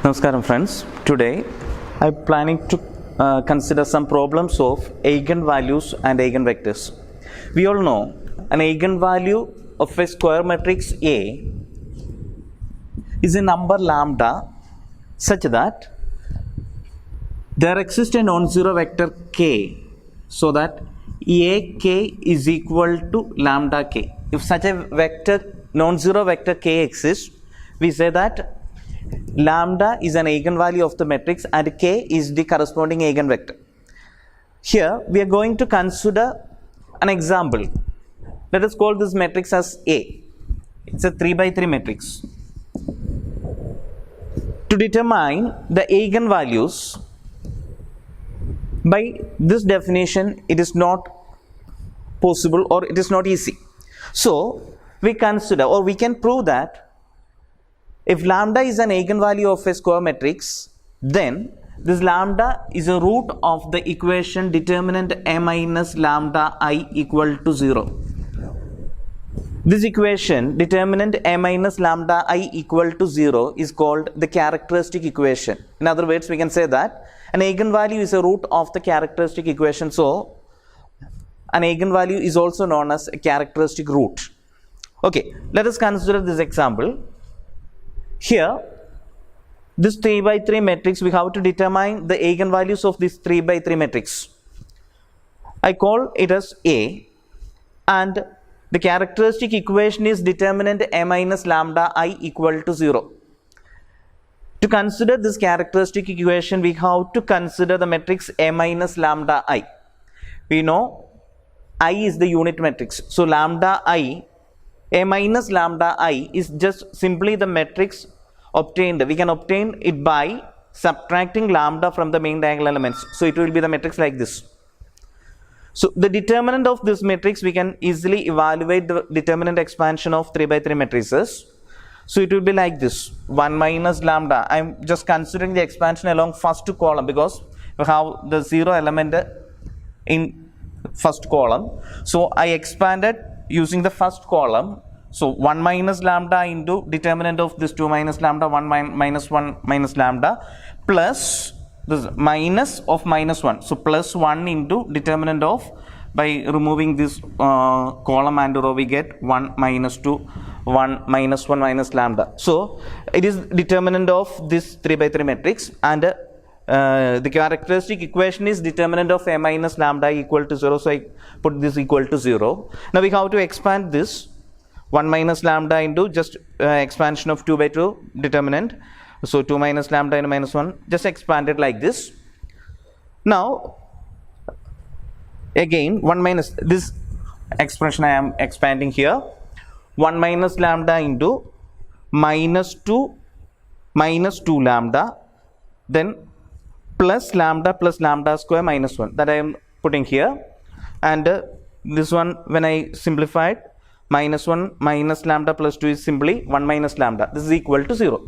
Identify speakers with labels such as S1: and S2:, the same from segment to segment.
S1: Namaskaram friends. Today I am planning to consider some problems of eigenvalues and eigenvectors. We all know an eigenvalue of a square matrix A is a number lambda such that there exists a non-zero vector k so that ak is equal to lambda k. If such a vector non-zero vector k exists, we say that lambda is an eigenvalue of the matrix and k is the corresponding eigenvector. Here we are going to consider an example. Let us call this matrix as A. It's a 3 by 3 matrix. To determine the eigenvalues, by this definition it is not possible or it is not easy. So we consider or we can prove that if lambda is an eigenvalue of a square matrix, then this lambda is a root of the equation determinant a minus lambda I equal to 0. This equation determinant a minus lambda I equal to 0 is called the characteristic equation. In other words, we can say that an eigenvalue is a root of the characteristic equation. So an eigenvalue is also known as a characteristic root. Okay, let us consider this example. Here, this 3 by 3 matrix, we have to determine the eigenvalues of this 3 by 3 matrix. I call it as A, and the characteristic equation is determinant a minus lambda I equal to 0. To consider this characteristic equation, we have to consider the matrix a minus lambda I. We know I is the unit matrix. So lambda I, a minus lambda I is just simply the matrix obtained. We can obtain it by subtracting lambda from the main diagonal elements. So it will be the matrix like this. So the determinant of this matrix, we can easily evaluate the determinant expansion of 3 by 3 matrices. So it will be like this, 1 minus lambda. I am just considering the expansion along first column because we have the 0 element in first column. So I expanded using the first column. So 1 minus lambda into determinant of this 2 minus lambda, 1 minus 1 minus lambda, plus this minus of minus 1. So plus 1 into determinant of, by removing this column and row, we get 1 minus 2, 1 minus 1 minus lambda. So it is determinant of this 3 by 3 matrix, and the characteristic equation is determinant of a minus lambda equal to 0. So I put this equal to 0. Now we have to expand this 1 minus lambda into just expansion of 2 by 2 determinant. So 2 minus lambda into minus 1, just expand it like this. Now again 1 minus this expression I am expanding here, 1 minus lambda into minus 2 lambda, then plus lambda square minus 1, that I am putting here. And this one, when I simplified, minus 1 minus lambda plus 2 is simply 1 minus lambda. This is equal to 0.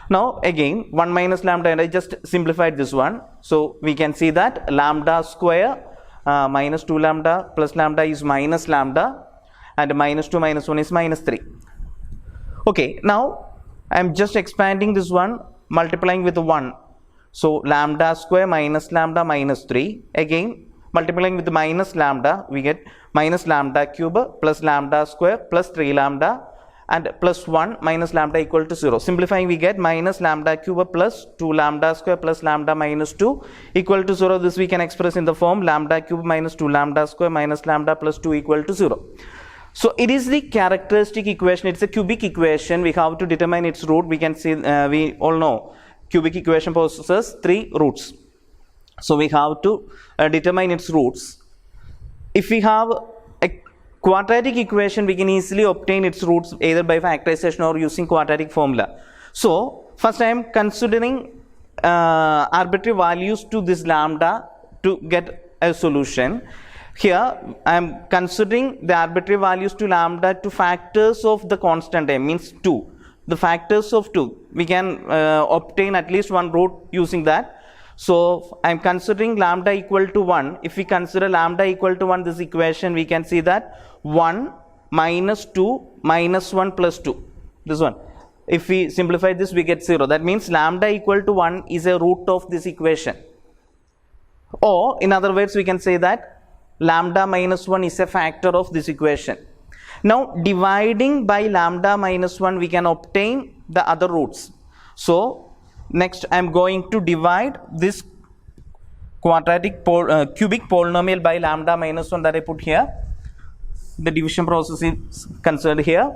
S1: Now again 1 minus lambda, and I just simplified this one. So we can see that lambda square minus 2 lambda plus lambda is minus lambda, and minus 2 minus 1 is minus 3. Okay, now I am just expanding this one, multiplying with 1. So lambda square minus lambda minus 3. Again multiplying with the minus lambda, we get minus lambda cube plus lambda square plus 3 lambda and plus 1 minus lambda equal to 0. Simplifying, we get minus lambda cube plus 2 lambda square plus lambda minus 2 equal to 0. This we can express in the form lambda cube minus 2 lambda square minus lambda plus 2 equal to 0. So it is the characteristic equation. It's a cubic equation. We have to determine its root. We can see, we all know cubic equation possesses 3 roots. So we have to determine its roots. If we have a quadratic equation, we can easily obtain its roots either by factorization or using quadratic formula. So first I am considering arbitrary values to this lambda to get a solution. Here I am considering the arbitrary values to lambda to factors of the constant a, means 2. The factors of 2, we can obtain at least one root using that. So I am considering lambda equal to 1. If we consider lambda equal to 1, this equation, we can see that 1 minus 2 minus 1 plus 2. This one. if we simplify this, we get 0. That means lambda equal to 1 is a root of this equation. Or in other words, we can say that lambda minus 1 is a factor of this equation. Now dividing by lambda minus 1, we can obtain the other roots. So next I am going to divide this cubic polynomial by lambda minus 1 that I put here. The division process is considered here.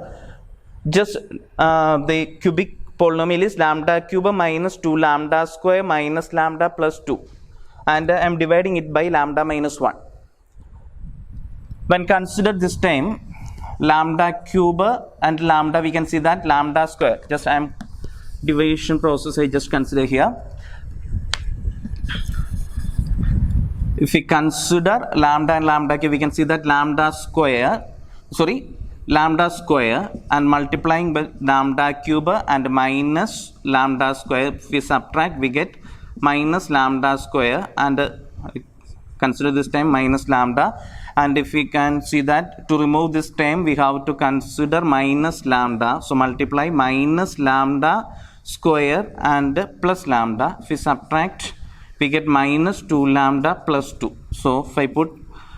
S1: Just the cubic polynomial is lambda cube minus 2 lambda square minus lambda plus 2, and I am dividing it by lambda minus 1. When considered this time, lambda cube and lambda, we can see that lambda square, just I am division process I just consider here. If we consider lambda and lambda cube, we can see that lambda square and multiplying by lambda cube and minus lambda square, if we subtract, we get minus lambda square, and consider this time minus lambda. And if we can see that to remove this term, we have to consider minus lambda. So multiply minus lambda square and plus lambda. If we subtract, we get minus 2 lambda plus 2. So if I put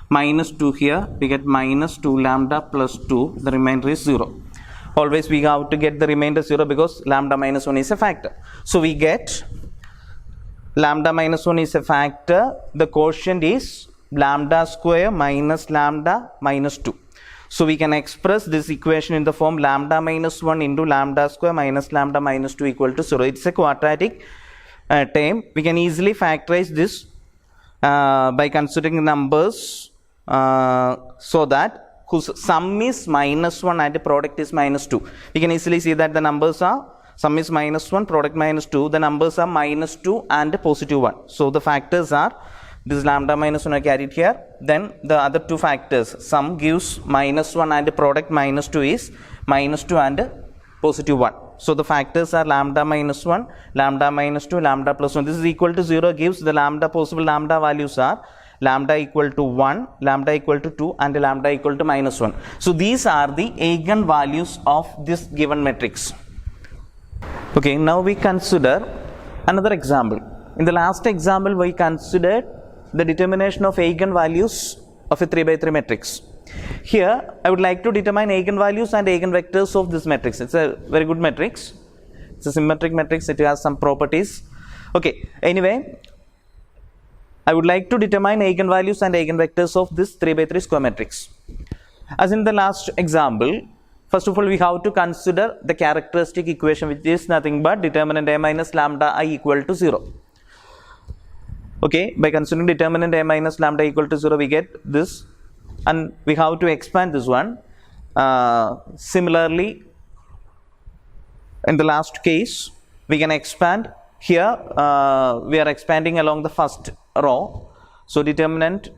S1: minus 2 here, we get minus 2 lambda plus 2. The remainder is 0. Always we have to get the remainder 0 because lambda minus 1 is a factor. So we get lambda minus 1 is a factor. The quotient is lambda square minus lambda minus 2. So we can express this equation in the form lambda minus 1 into lambda square minus lambda minus 2 equal to 0. It's a quadratic term. We can easily factorize this by considering numbers so that whose sum is minus 1 and the product is minus 2. We can easily see that the numbers are sum is minus 1, product minus 2. The numbers are minus 2 and positive 1. So the factors are this lambda minus 1 are carried here. Then the other two factors, sum gives minus 1 and the product minus 2 is minus 2 and positive 1. So the factors are lambda minus 1, lambda minus 2, lambda plus 1. This is equal to 0 gives the lambda possible lambda values are lambda equal to 1, lambda equal to 2 and lambda equal to minus 1. So these are the eigen values of this given matrix. Okay, now we consider another example. In the last example, we considered the determination of eigen values of a 3 by 3 matrix. Here I would like to determine eigenvalues and eigenvectors of this matrix. It's a very good matrix. It's a symmetric matrix. It has some properties. Okay, anyway, I would like to determine eigenvalues and eigenvectors of this 3 by 3 square matrix. As in the last example, first of all we have to consider the characteristic equation, which is nothing but determinant A minus lambda I equal to 0. Okay, by considering determinant A minus lambda equal to 0, we get this. And we have to expand this one. Similarly, in the last case, we can expand here. We are expanding along the first row. So determinant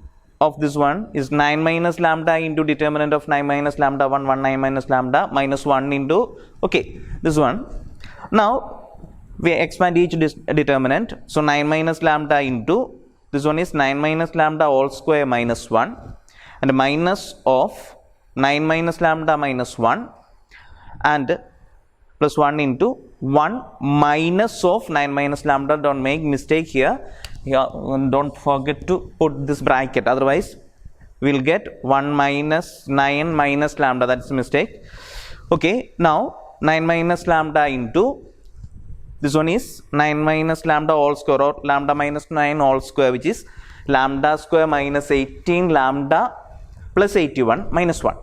S1: of this one is 9 minus lambda into determinant of 9 minus lambda 1, 1 9 minus lambda minus 1 into, okay, this one. Now we expand each determinant. So 9 minus lambda into, this one is 9 minus lambda all square minus 1. And minus of 9 minus lambda minus 1 and plus 1 into 1 minus of 9 minus lambda. Don't make mistake here. Don't forget to put this bracket, otherwise we will get 1 minus 9 minus lambda. That's a mistake. Okay, now 9 minus lambda into, this one is 9 minus lambda all square or lambda minus 9 all square, which is lambda square minus 18 lambda plus 81 minus 1,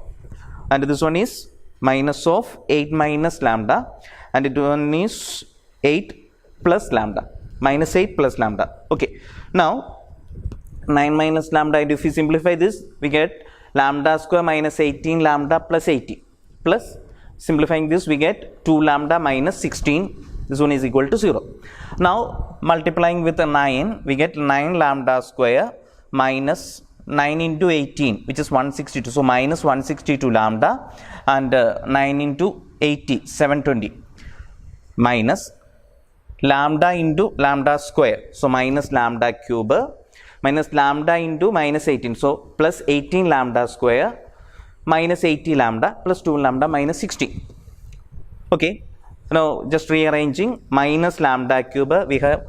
S1: and this one is minus of 8 minus lambda, and it one is 8 plus lambda, minus 8 plus lambda. Okay, now 9 minus lambda, and if we simplify this, we get lambda square minus 18 lambda plus 80, plus simplifying this we get 2 lambda minus 16. This one is equal to 0. Now multiplying with a 9, we get 9 lambda square minus 9 into 18, which is 162. So minus 162 lambda, and 9 into 80, 720, minus lambda into lambda square. So minus lambda cube, minus lambda into minus 18. So plus 18 lambda square minus 80 lambda plus 2 lambda minus 16. Okay, Now just rearranging, minus lambda cube, we have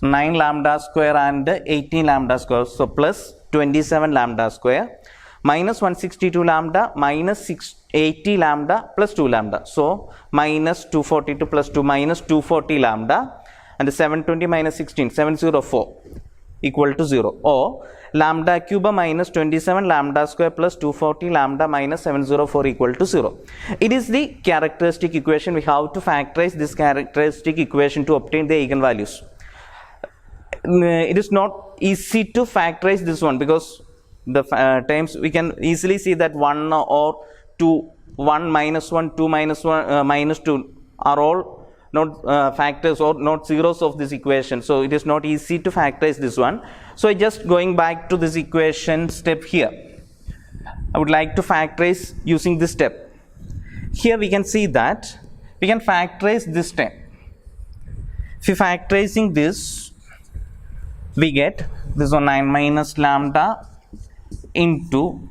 S1: 9 lambda square and 18 lambda square, so plus 27 lambda square, minus 162 lambda, minus 80 lambda plus 2 lambda, so minus 242 plus 2, minus 240 lambda, and 720 minus 16, 704 equal to 0, or lambda cube minus 27 lambda square plus 240 lambda minus 704 equal to 0. It is the characteristic equation. We have to factorize this characteristic equation to obtain the eigenvalues. It is not easy to factorize this one because the terms we can easily see that 1 or 2, 1 minus 1, 2 minus 1 minus 2 are all not factors or not zeros of this equation, so it is not easy to factorize this one. So just going back to this equation step here, I would like to factorize using this step. Here we can see that we can factorize this term. If we factorizing this, we get this one 9 minus lambda into,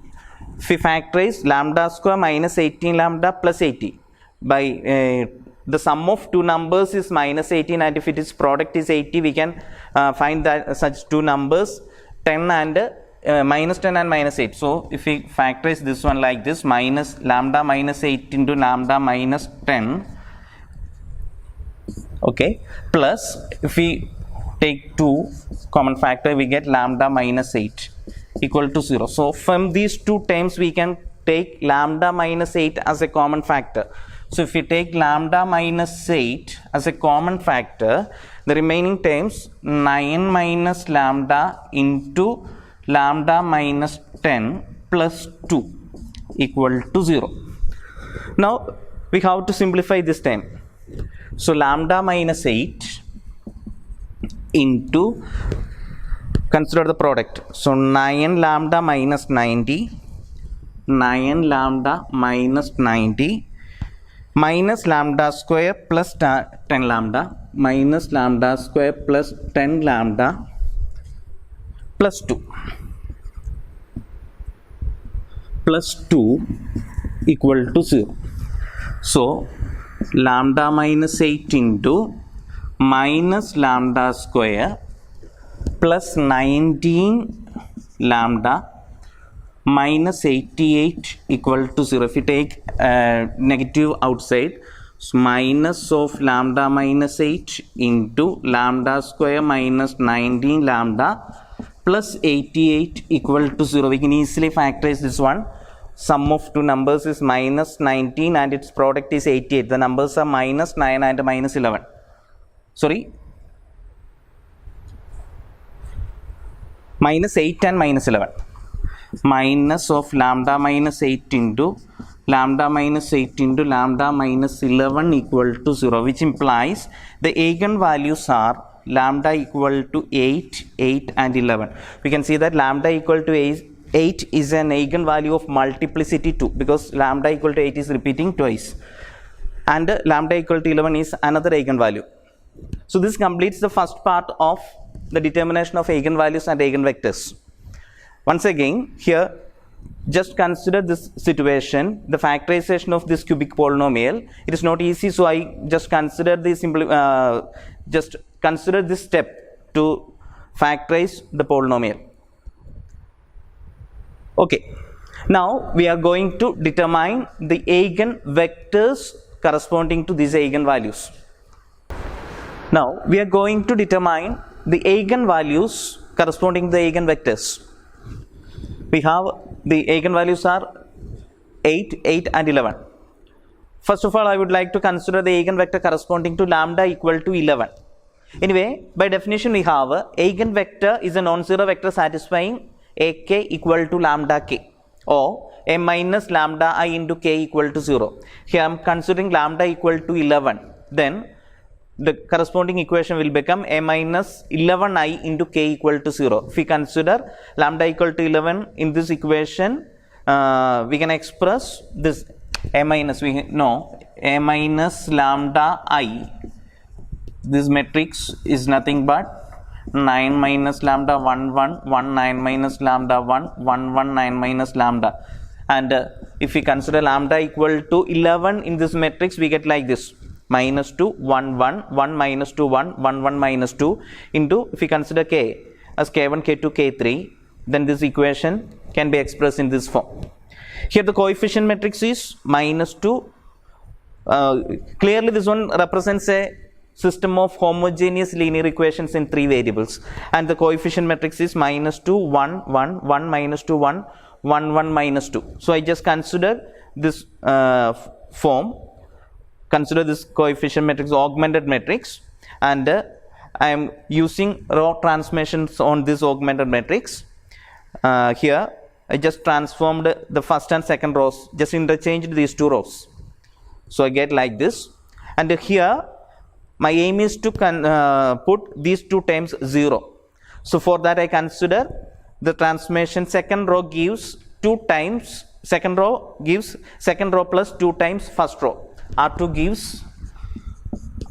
S1: if we factorize lambda square minus 18 lambda plus 80 by the sum of two numbers is minus 18, and if it is product is 80, we can find that such two numbers 10 and minus 10 and minus 8. So if we factorize this one like this, minus lambda minus 8 into lambda minus 10, okay, plus if we take 2 common factor, we get lambda minus 8 equal to 0. So from these two terms we can take lambda minus 8 as a common factor. So if we take lambda minus 8 as a common factor, the remaining terms 9 minus lambda into lambda minus 10 plus 2 equal to 0. Now we have to simplify this term. So lambda minus 8 into, consider the product, so 9 lambda minus 90, 9 lambda minus 90, minus lambda square plus 10 lambda, minus lambda square plus 10 lambda plus 2 equal to 0. So lambda minus 8 into minus lambda square plus 19 lambda minus 88 equal to 0. If you take negative outside, so minus of lambda minus 8 into lambda square minus 19 lambda plus 88 equal to 0. We can easily factorize this one. Sum of two numbers is minus 19 and its product is 88. The numbers are minus 9 and minus 11. Sorry, minus 8 and minus 11. Minus of lambda minus 8 into lambda minus 8 into lambda minus 11 equal to 0, which implies the eigenvalues are lambda equal to 8, 8 and 11. We can see that lambda equal to 8 is an eigenvalue of multiplicity 2 because lambda equal to 8 is repeating twice, and lambda equal to 11 is another eigenvalue. So this completes the first part of the determination of eigenvalues and eigenvectors. Once again, here just consider this situation, the factorization of this cubic polynomial. It is not easy, so I just consider this consider this step to factorize the polynomial. Okay, now we are going to determine the eigenvectors corresponding to these eigenvalues. Now we are going to determine the eigenvalues corresponding to the eigenvectors. We have the eigenvalues are 8, 8 and 11. First of all, I would like to consider the eigenvector corresponding to lambda equal to 11. Anyway, by definition we have eigenvector is a non-zero vector satisfying ak equal to lambda k, or a minus lambda I into k equal to 0. Here I am considering lambda equal to 11. Then the corresponding equation will become a minus 11i into k equal to 0. If we consider lambda equal to 11 in this equation, we can express this a minus, we know a minus lambda I. This matrix is nothing but 9 minus lambda 1 1 1 9 minus lambda 1 1 1 9 minus lambda, and if we consider lambda equal to 11 in this matrix, we get like this minus 2, 1, 1, 1 minus 2, 1, 1, 1 minus 2 into, if we consider k as k1, k2, k3, then this equation can be expressed in this form. Here the coefficient matrix is minus 2. Clearly this one represents a system of homogeneous linear equations in 3 variables, and the coefficient matrix is minus 2, 1, 1, 1 minus 2, 1, 1, 1 minus 2. So I just consider this form, consider this coefficient matrix augmented matrix, and I am using row transformations on this augmented matrix. Here I just transformed the first and second rows, just interchanged these 2 rows. So I get like this, and here my aim is to put these 2 terms 0. So for that I consider the transformation second row gives 2 times, second row gives second row plus 2 times first row. R2 gives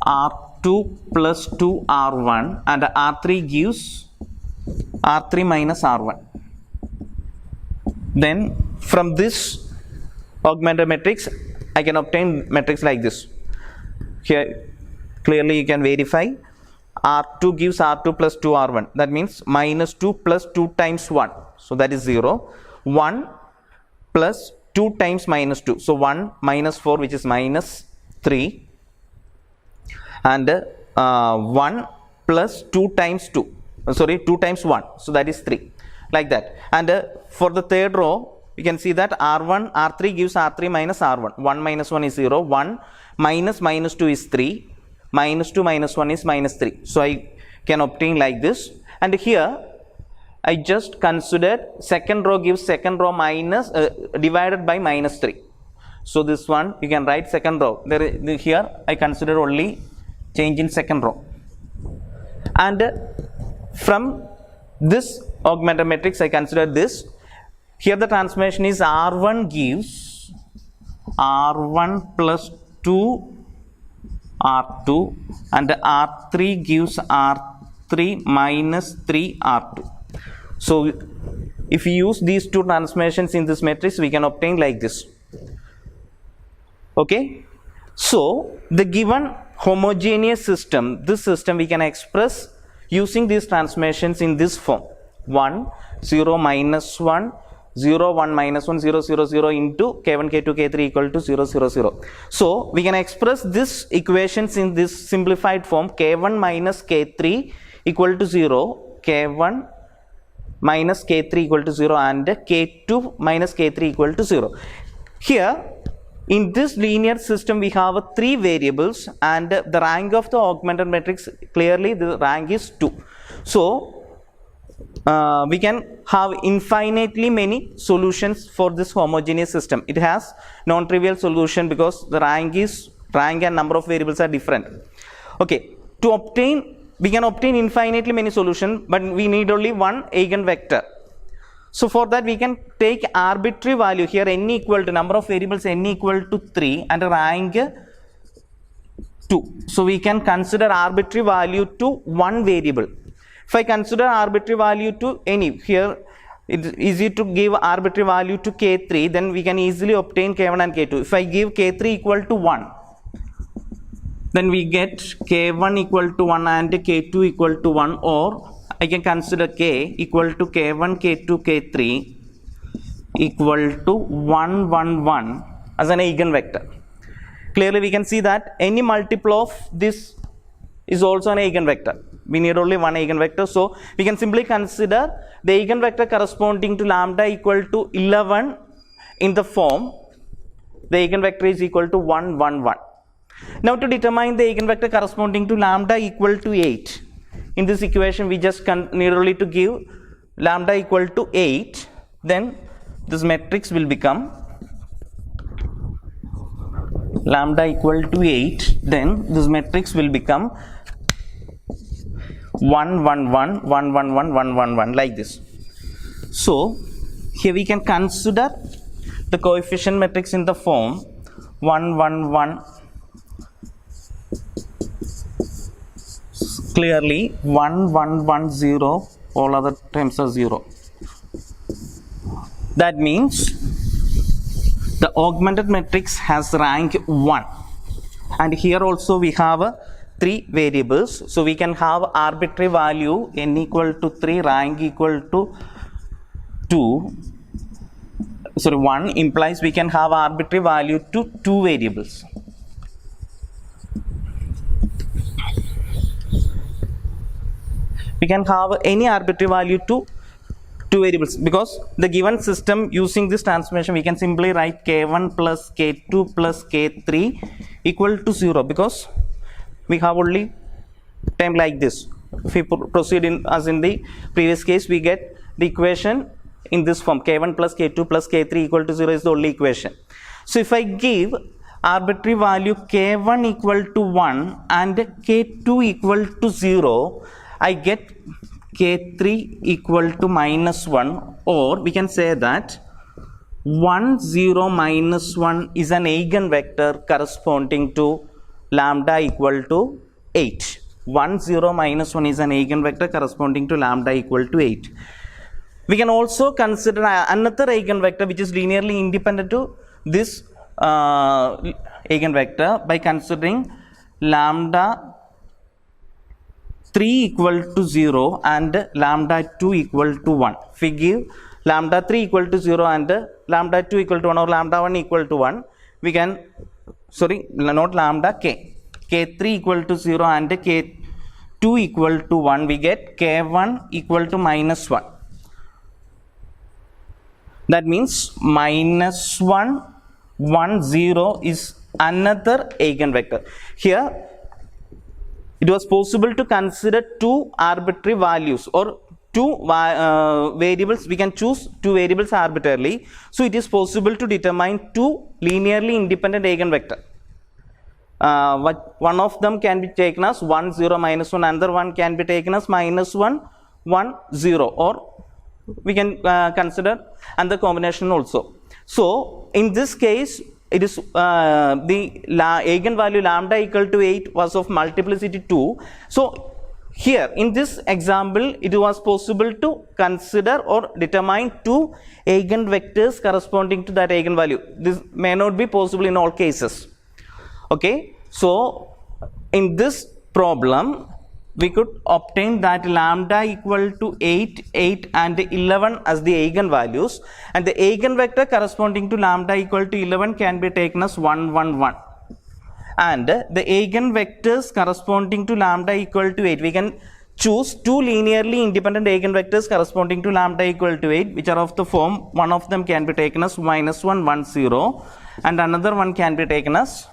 S1: R2 plus 2 R1, and R3 gives R3 minus R1. Then from this augmented matrix I can obtain matrix like this. Here clearly you can verify R2 gives R2 plus 2 R1, that means minus 2 plus 2 times 1, so that is 0, 1 plus 2 times minus 2, so 1 minus 4 which is minus 3, and 1 plus 2 times 2 times 1, so that is 3, like that. And for the third row we can see that R3 gives R3 minus R1, 1 minus 1 is 0, 1 minus minus 2 is 3, minus 2 minus 1 is minus 3. So I can obtain like this, and here I just considered second row gives second row minus divided by minus 3. So this one you can write second row. Here I consider only change in second row, and from this augmented matrix I consider this. Here the transformation is R1 gives R1 plus 2 R2, and R3 gives R3 minus 3 R2. So if we use these 2 transformations in this matrix we can obtain like this. Okay, so the given homogeneous system, this system we can express using these transformations in this form: 1, 0, minus 1, 0, 1, minus 1, 0, 0, 0 into k1, k2, k3 equal to 0, 0, 0. So we can express this equations in this simplified form: k1 minus k3 equal to 0, k1 minus k3 equal to 0, and k2 minus k3 equal to 0. Here in this linear system we have 3 variables, and the rank of the augmented matrix, clearly the rank is 2. So we can have infinitely many solutions for this homogeneous system. It has non-trivial solution because the rank and number of variables are different. Okay, we can obtain infinitely many solutions, but we need only one eigenvector. So for that we can take arbitrary value here, n equal to number of variables n equal to 3 and rank 2. So we can consider arbitrary value to one variable. If I consider arbitrary value to any, here it is easy to give arbitrary value to k3, then we can easily obtain k1 and k2. If I give k3 equal to 1, then we get k1 equal to 1 and k2 equal to 1, or I can consider k equal to k1, k2, k3 equal to 1, 1, 1 as an eigenvector. Clearly we can see that any multiple of this is also an eigenvector. We need only one eigenvector, so we can simply consider the eigenvector corresponding to lambda equal to 11 in the form the eigenvector is equal to 1, 1, 1. Now to determine the eigenvector corresponding to lambda equal to 8, in this equation we just need only to give lambda equal to 8, then this matrix will become lambda equal to 8, then this matrix will become 1, 1, 1, 1, 1, 1, 1, 1, 1, like this. So here we can consider the coefficient matrix in the form 1, 1, 1, clearly 1, 1, 1, 0, all other terms are 0. That means the augmented matrix has rank 1, and here also we have 3 variables. So we can have arbitrary value n equal to 3, rank equal to 1 implies we can have arbitrary value to 2 variables. We can have any arbitrary value to 2 variables, because the given system using this transformation we can simply write k1 plus k2 plus k3 equal to 0, because we have only term like this. If we proceed as in the previous case, we get the equation in this form, k1 plus k2 plus k3 equal to 0 is the only equation. So if I give arbitrary value k1 equal to 1 and k2 equal to 0, I get k3 equal to minus 1, or we can say that 1 0 minus 1 is an eigenvector corresponding to lambda equal to 8. 1 0 minus 1 is an eigenvector corresponding to lambda equal to 8. We can also consider another eigenvector which is linearly independent to this eigenvector by considering lambda 3 equal to 0 and lambda 2 equal to 1. If we give lambda 3 equal to 0 and lambda 2 equal to 1 or lambda 1 equal to 1, we can, not lambda, k3 equal to 0 and k2 equal to 1, we get k1 equal to minus 1. That means minus 1, 1 0 is another eigenvector. Here it was possible to consider 2 arbitrary values or 2 variables. We can choose 2 variables arbitrarily. So it is possible to determine 2 linearly independent eigenvector. One of them can be taken as 1 0 minus 1, another one can be taken as minus 1 1 0, or we can consider another combination also. So in this case, it is the eigenvalue lambda equal to 8 was of multiplicity 2. So here in this example, it was possible to consider or determine 2 eigenvectors corresponding to that eigenvalue. This may not be possible in all cases. Okay, so in this problem we could obtain that lambda equal to 8, 8 and 11 as the eigenvalues, and the eigenvector corresponding to lambda equal to 11 can be taken as 1 1 1, and the eigenvectors corresponding to lambda equal to 8, we can choose 2 linearly independent eigenvectors corresponding to lambda equal to 8, which are of the form, one of them can be taken as minus 1 1 0 and another one can be taken as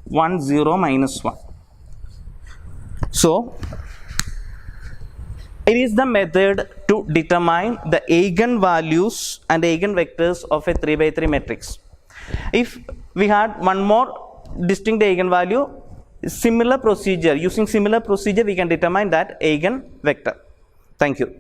S1: 1 0 minus 1. So it is the method to determine the eigenvalues and eigenvectors of a 3 by 3 matrix. If we had one more distinct eigenvalue, using similar procedure we can determine that eigenvector. Thank you.